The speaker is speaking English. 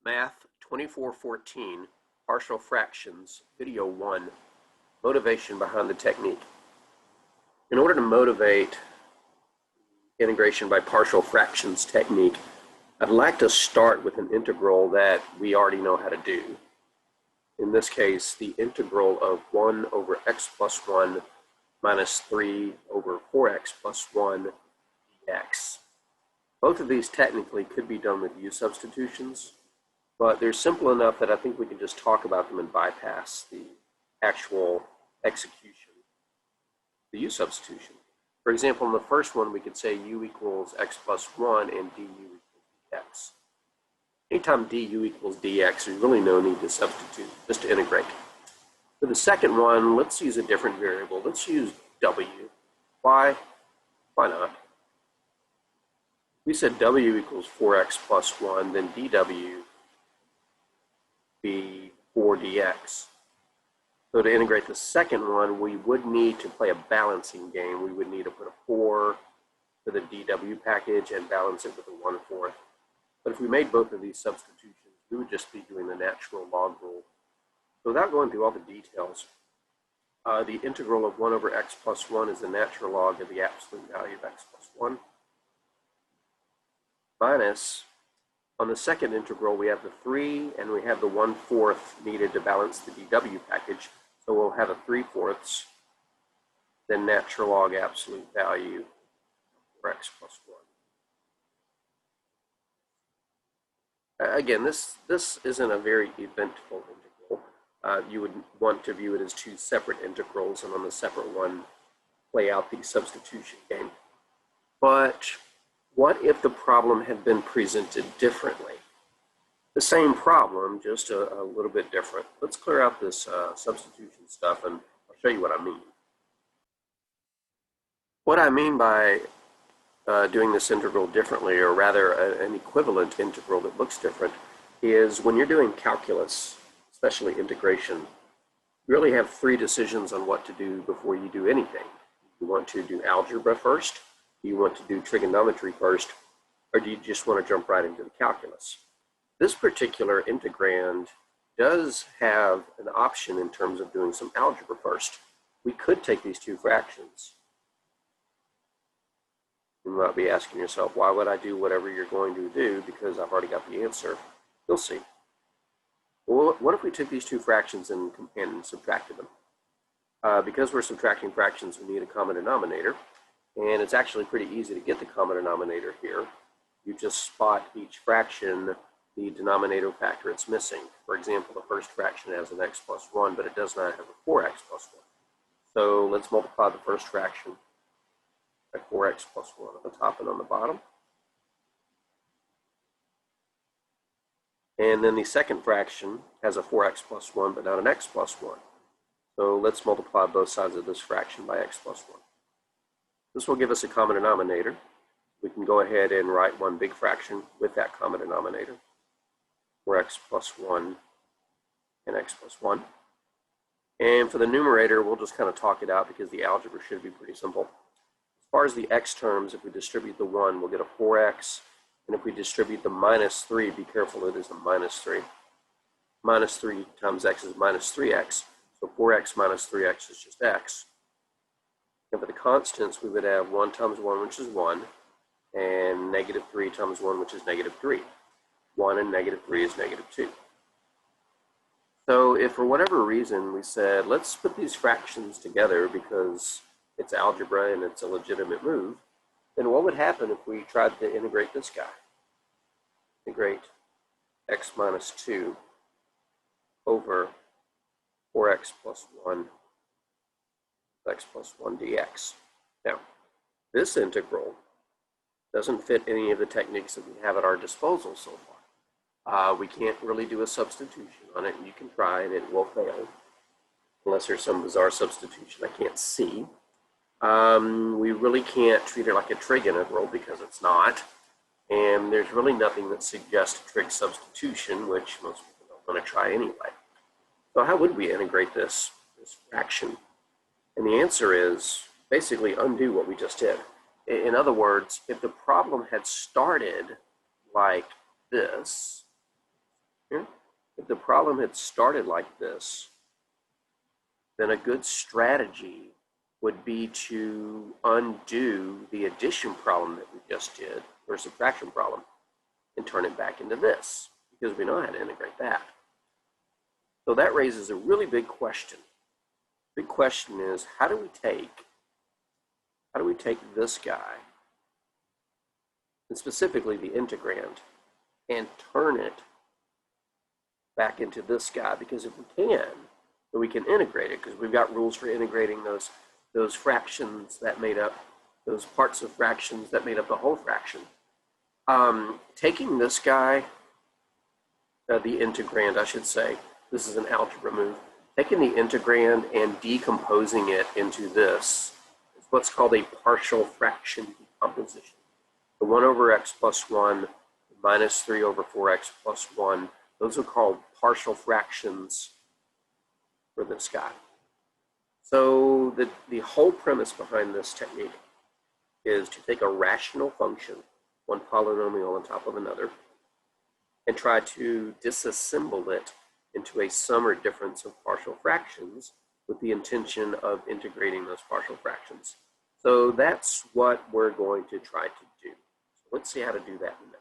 Math 2414, Partial Fractions, Video 1, Motivation Behind the Technique. In order to motivate integration by partial fractions technique, I'd like to start with an integral that we already know how to do. In this case, the integral of 1 over x plus 1 minus 3 over 4x plus 1 dx. Both of these technically could be done with u substitutions, but they're simple enough that I think we can just talk about them and bypass the actual execution, the u substitution. For example, in the first one, we could say u equals x plus 1 and du equals dx. Anytime du equals dx, there's really no need to substitute, just to integrate. For the second one, let's use a different variable. Let's use w. Why? Why not? We said w equals 4x plus 1, then dw be 4 dx. So to integrate the second one, we would need to play a balancing game. We would need to put a 4 to the dw package and balance it with a 1/4. But if we made both of these substitutions, we would just be doing the natural log rule. So without going through all the details, the integral of 1 over x plus 1 is the natural log of the absolute value of x plus 1. Minus, on the second integral, we have the 3 and we have the 1/4 needed to balance the dw package. So we'll have a 3/4, then natural log absolute value for x plus 1. Again, this isn't a very eventful integral. You would want to view it as two separate integrals, and on the separate one, play out the substitution game. But what if the problem had been presented differently? The same problem, just a little bit different. Let's clear out this substitution stuff, and I'll show you what I mean. What I mean by doing this integral differently, or rather an equivalent integral that looks different, is when you're doing calculus, especially integration, you really have 3 decisions on what to do before you do anything. You want to do algebra first, do you want to do trigonometry first, or do you just want to jump right into the calculus? This particular integrand does have an option in terms of doing some algebra first. We could take these two fractions. You might be asking yourself, why would I do whatever you're going to do? Because I've already got the answer. You'll see. Well, what if we took these two fractions and subtracted them? Because we're subtracting fractions, we need a common denominator. And it's actually pretty easy to get the common denominator here. You just spot each fraction, the denominator factor it's missing. For example, the first fraction has an x plus 1, but it does not have a 4x plus 1. So let's multiply the first fraction by 4x plus 1 on the top and on the bottom. And then the second fraction has a 4x plus 1, but not an x plus 1. So let's multiply both sides of this fraction by x plus 1. This will give us a common denominator. We can go ahead and write one big fraction with that common denominator, 4x plus 1 and x plus 1. And for the numerator, we'll just kind of talk it out because the algebra should be pretty simple. As far as the x terms, if we distribute the 1, we'll get a 4x. And if we distribute the minus 3, be careful, it is a minus 3. Minus 3 times x is minus 3x. So 4x minus 3x is just x. And for the constants, we would have 1 times 1, which is 1, and negative 3 times 1, which is negative 3. 1 and negative 3 is negative 2. So if for whatever reason we said, let's put these fractions together because it's algebra and it's a legitimate move, then what would happen if we tried to integrate this guy? Integrate x minus 2 over 4x plus 1, x plus 1 dx. Now, this integral doesn't fit any of the techniques that we have at our disposal so far. We can't really do a substitution on it. You can try and it will fail, unless there's some bizarre substitution I can't see. We really can't treat it like a trig integral because it's not. And there's really nothing that suggests trig substitution, which most people don't want to try anyway. So how would we integrate this fraction? And the answer is basically undo what we just did. In other words, if the problem had started like this, here. If the problem had started like this, then a good strategy would be to undo the addition problem that we just did, or subtraction problem, and turn it back into this, because we know how to integrate that. So that raises a really big question. The big question is, how do we take this guy, and specifically the integrand, and turn it back into this guy? Because if we can, then we can integrate it, because we've got rules for integrating those fractions that made up, those parts of fractions that made up the whole fraction. Taking this guy, the integrand, I should say, this is an algebra move, taking the integrand and decomposing it into this is what's called a partial fraction decomposition. The 1 over x plus 1, minus 3 over 4x plus 1, those are called partial fractions for this guy. So the whole premise behind this technique is to take a rational function, one polynomial on top of another, and try to disassemble it into a sum or difference of partial fractions with the intention of integrating those partial fractions. So that's what we're going to try to do. So let's see how to do that now.